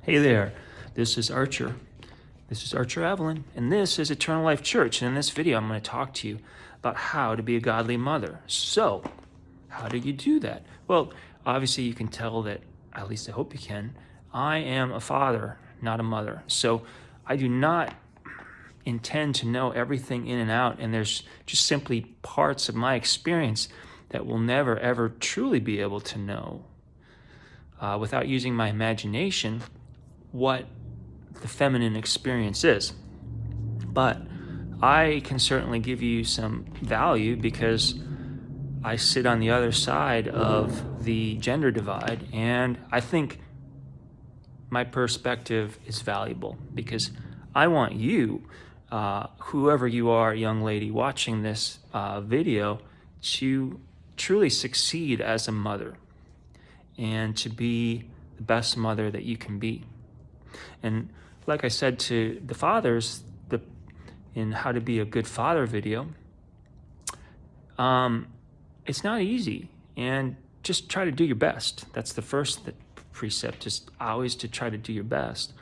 Hey there, this is Archer. This is Archer Evelyn, and this is Eternal Life Church. And in this video, I'm going to talk to you about how to be a godly mother. So, how do you do that? Well, obviously, you can tell that, at least I hope you can, I am a father, not a mother. So, I do not intend to know everything in and out, and there's just simply parts of my experience that we'll never, ever truly be able to know without using my imagination what the feminine experience is. But I can certainly give you some value because I sit on the other side of the gender divide, and I think my perspective is valuable because I want you, whoever you are, young lady watching this video, to truly succeed as a mother and to be the best mother that you can be. And like I said to the fathers in How to Be a Good Father video, it's not easy, and just try to do your best. That's the first precept, just always to try to do your best.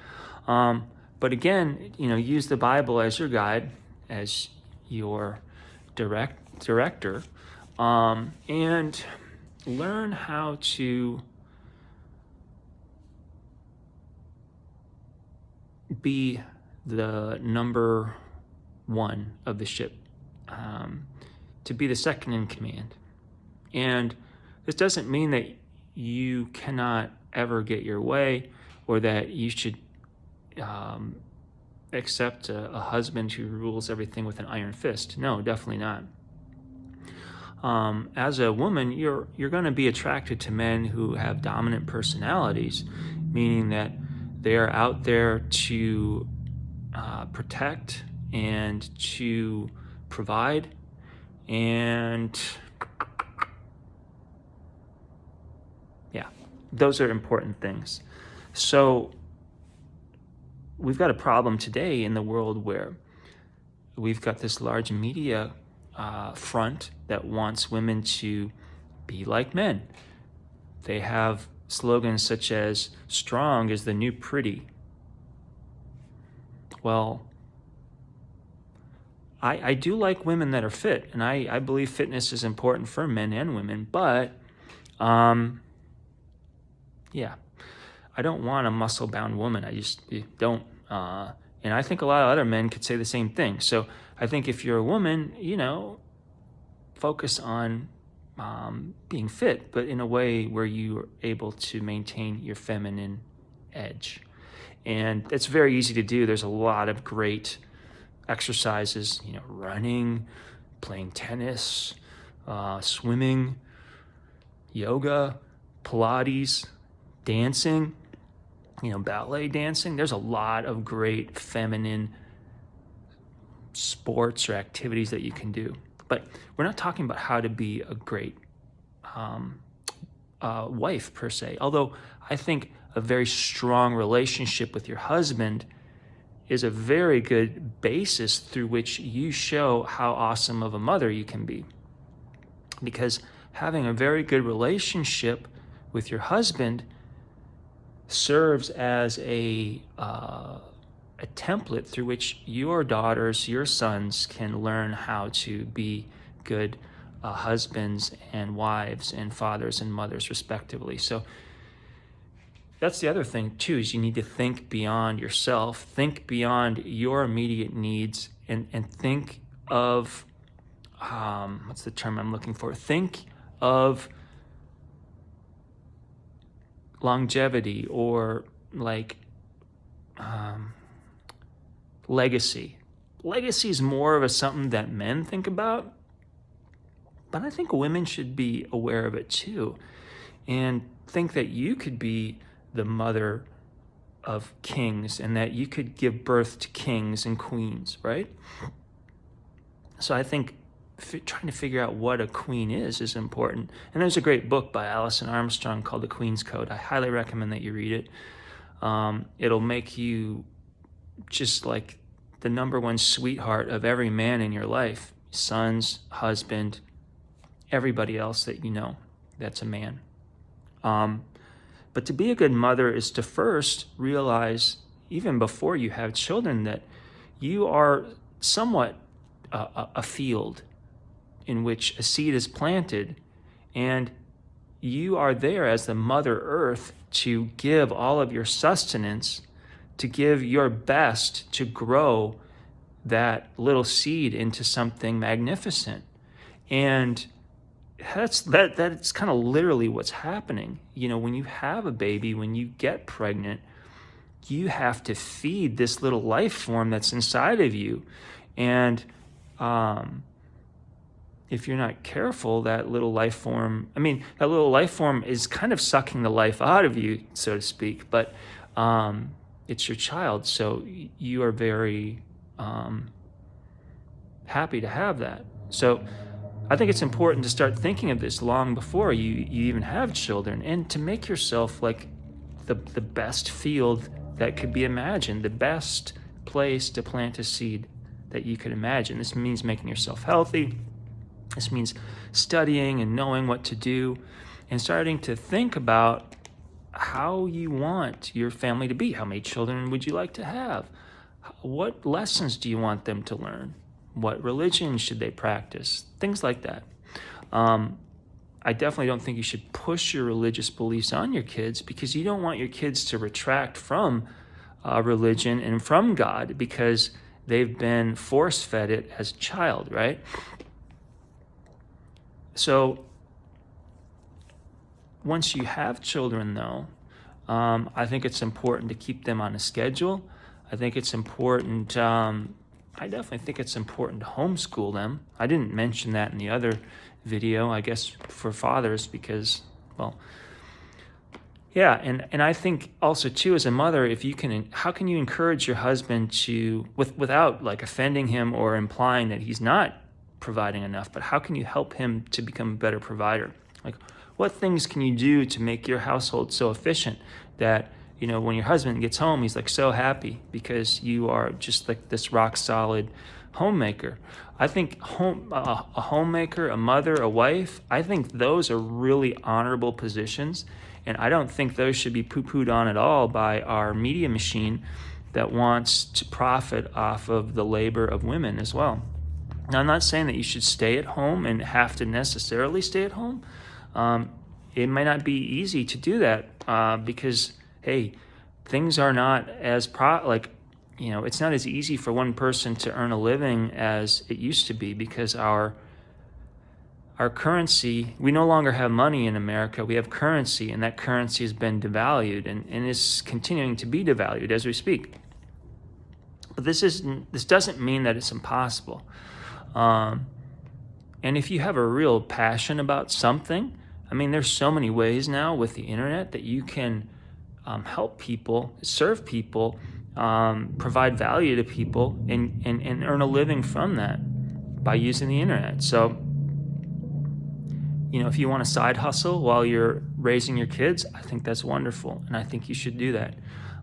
But again, use the Bible as your guide, as your director, and learn how to be the number one of the ship, to be the second in command. And this doesn't mean that you cannot ever get your way or that you should accept a husband who rules everything with an iron fist. No, definitely not. As a woman, you're going to be attracted to men who have dominant personalities, meaning that they're out there to protect and to provide, and yeah, those are important things. So we've got a problem today in the world where we've got this large media front that wants women to be like men. They have slogans such as "strong is the new pretty." Well, I do like women that are fit, and I believe fitness is important for men and women, but yeah, I don't want a muscle-bound woman. I just don't. And I think a lot of other men could say the same thing. So I think if you're a woman, focus on being fit, but in a way where you are able to maintain your feminine edge. And it's very easy to do. There's a lot of great exercises, running, playing tennis, swimming, yoga, Pilates, dancing, ballet dancing. There's a lot of great feminine sports or activities that you can do. But we're not talking about how to be a great wife per se, although I think a very strong relationship with your husband is a very good basis through which you show how awesome of a mother you can be. Because having a very good relationship with your husband serves as a template through which your daughters, your sons can learn how to be good husbands and wives and fathers and mothers respectively. So that's the other thing too, is you need to think beyond yourself, think beyond your immediate needs, and think of, what's the term I'm looking for? Think of longevity or legacy. Legacy is more of something that men think about, but I think women should be aware of it too, and think that you could be the mother of kings and that you could give birth to kings and queens, right? So I think trying to figure out what a queen is important. And there's a great book by Alison Armstrong called The Queen's Code. I highly recommend that you read it. It'll make you just like the number one sweetheart of every man in your life, sons, husband, everybody else that you know that's a man. But But to be a good mother is to first realize, even before you have children, that you are somewhat a field in which a seed is planted, and you are there as the Mother Earth to give all of your sustenance, to give your best to grow that little seed into something magnificent. And that's kind of literally what's happening. When you have a baby, when you get pregnant, you have to feed this little life form that's inside of you. And if you're not careful, that little life form is kind of sucking the life out of you, so to speak. But it's your child, so you are very happy to have that. So I think it's important to start thinking of this long before you even have children, and to make yourself like the best field that could be imagined, the best place to plant a seed that you could imagine. This means making yourself healthy. This means studying and knowing what to do, and starting to think about how you want your family to be. How many children would you like to have? What lessons do you want them to learn? What religion should they practice? Things like that. I definitely don't think you should push your religious beliefs on your kids, because you don't want your kids to retract from religion and from God because they've been force-fed it as a child, right? So once you have children, though, I think it's important to keep them on a schedule. I think it's important, I definitely think it's important to homeschool them. I didn't mention that in the other video, I guess, for fathers, because, well, yeah, and I think also, too, as a mother, how can you encourage your husband to, without like offending him or implying that he's not providing enough, but how can you help him to become a better provider? Like, what things can you do to make your household so efficient that, when your husband gets home, he's like so happy because you are just like this rock solid homemaker? I think a homemaker, a mother, a wife, I think those are really honorable positions, and I don't think those should be poo-pooed on at all by our media machine that wants to profit off of the labor of women as well. Now, I'm not saying that you should stay at home and have to necessarily stay at home. It might not be easy to do that because, hey, things are not as it's not as easy for one person to earn a living as it used to be, because our currency, we no longer have money in America. We have currency, and that currency has been devalued and is continuing to be devalued as we speak. But this doesn't mean that it's impossible. And if you have a real passion about something, there's so many ways now with the internet that you can help people, serve people, provide value to people, and earn a living from that by using the internet. So, if you want a side hustle while you're raising your kids, I think that's wonderful, and I think you should do that.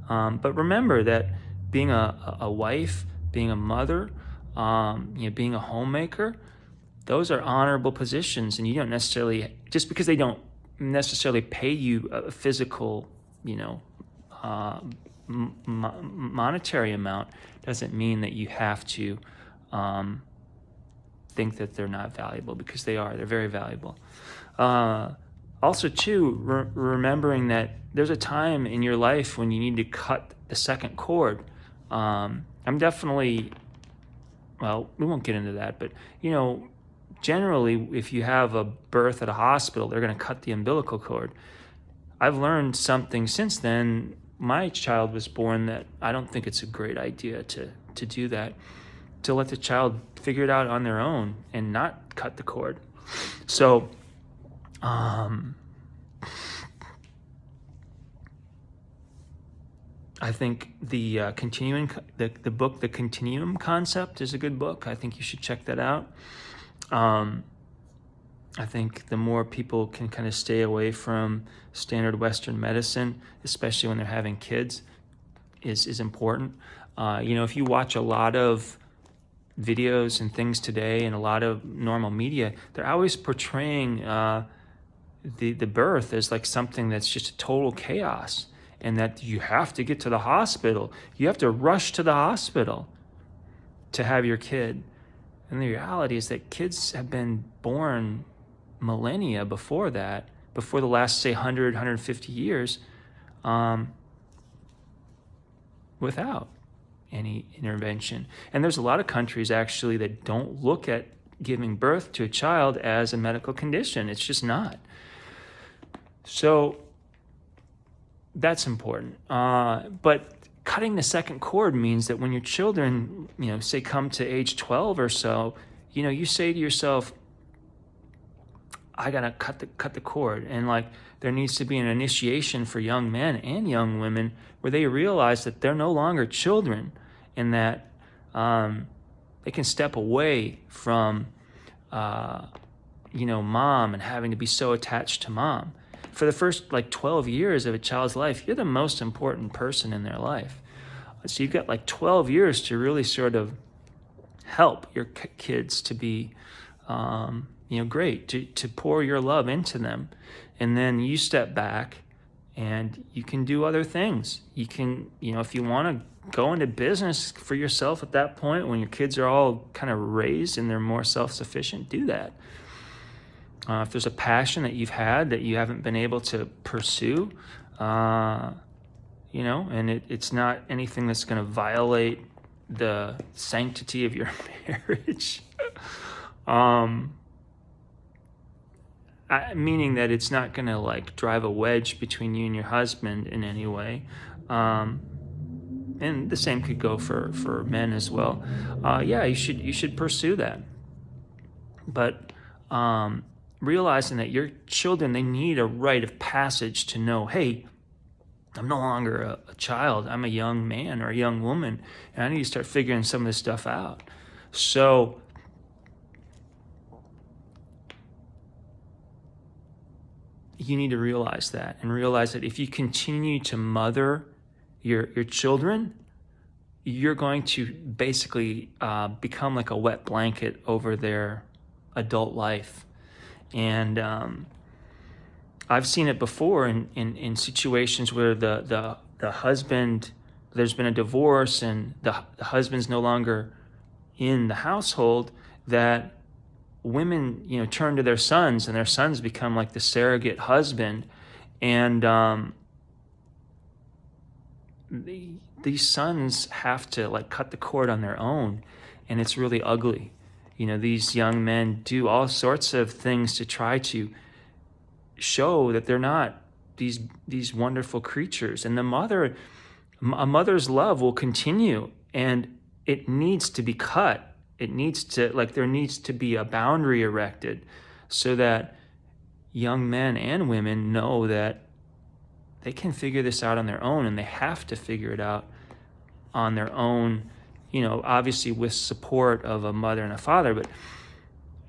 But remember that being a wife, being a mother, being a homemaker, those are honorable positions, and you don't necessarily, just because they don't necessarily pay you a physical, monetary amount, doesn't mean that you have to think that they're not valuable, because they are. They're very valuable. Also, too, remembering that there's a time in your life when you need to cut the second cord. I'm definitely, well, we won't get into that, but, generally, if you have a birth at a hospital, they're going to cut the umbilical cord. I've learned something since then. My child was born that I don't think it's a great idea to do that, to let the child figure it out on their own and not cut the cord. So, I think the book, The Continuum Concept, is a good book. I think you should check that out. I think the more people can kind of stay away from standard Western medicine, especially when they're having kids, is important. If you watch a lot of videos and things today and a lot of normal media, they're always portraying the birth as like something that's just a total chaos, and that you have to get to the hospital. You have to rush to the hospital to have your kid. And the reality is that kids have been born millennia before that, before the last, say, 100, 150 years, without any intervention. And there's a lot of countries actually that don't look at giving birth to a child as a medical condition. It's just not. So that's important. But cutting the second cord means that when your children, say come to age 12 or so, you say to yourself, I gotta cut the cord. And like, there needs to be an initiation for young men and young women where they realize that they're no longer children, and that they can step away from, mom and having to be so attached to mom. For the first 12 years of a child's life, you're the most important person in their life. So you've got 12 years to really sort of help your kids to be, great, to pour your love into them. And then you step back and you can do other things. You can, if you want to go into business for yourself at that point, when your kids are all kind of raised and they're more self-sufficient, do that. If there's a passion that you've had that you haven't been able to pursue, and it's not anything that's going to violate the sanctity of your marriage, meaning that it's not going to drive a wedge between you and your husband in any way. And the same could go for men as well. You should pursue that. But realizing that your children, they need a rite of passage to know, hey, I'm no longer a child. I'm a young man or a young woman, and I need to start figuring some of this stuff out. So you need to realize that, and realize that if you continue to mother your children, you're going to basically become like a wet blanket over their adult life. And I've seen it before in situations where the husband, there's been a divorce and the husband's no longer in the household, that women, turn to their sons, and their sons become like the surrogate husband. And these sons have to cut the cord on their own, and it's really ugly. These young men do all sorts of things to try to show that they're not these wonderful creatures. And a mother's love will continue, and it needs to be cut. It needs to, there needs to be a boundary erected so that young men and women know that they can figure this out on their own, and they have to figure it out on their own, obviously with support of a mother and a father. But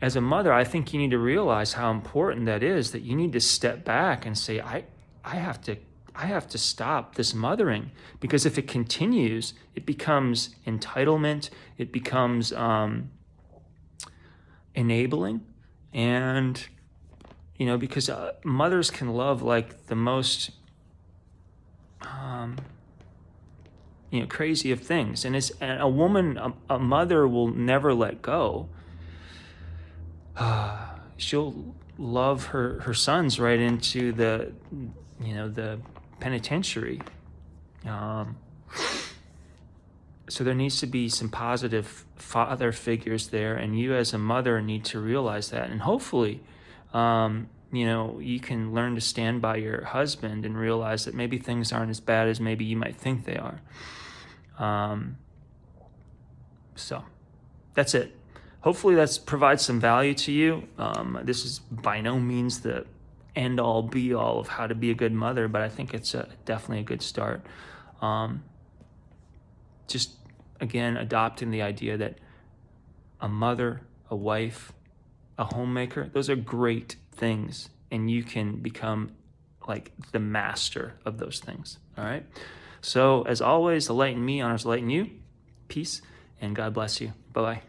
as a mother, I think you need to realize how important that is, that you need to step back and say, I have to stop this mothering, because if it continues, it becomes entitlement, it becomes enabling, and because mothers can love the most crazy of things, and a woman, a mother will never let go. She'll love her sons right into the penitentiary. So there needs to be some positive father figures there, and you as a mother need to realize that. And hopefully, you can learn to stand by your husband and realize that maybe things aren't as bad as maybe you might think they are. So that's it. Hopefully that provides some value to you. This is by no means the end-all, be-all of how to be a good mother, but I think it's definitely a good start. Just, again, adopting the idea that a mother, a wife, a homemaker, those are great things, and you can become the master of those things, all right? So, as always, the light in me honors the light in you. Peace, and God bless you. Bye-bye.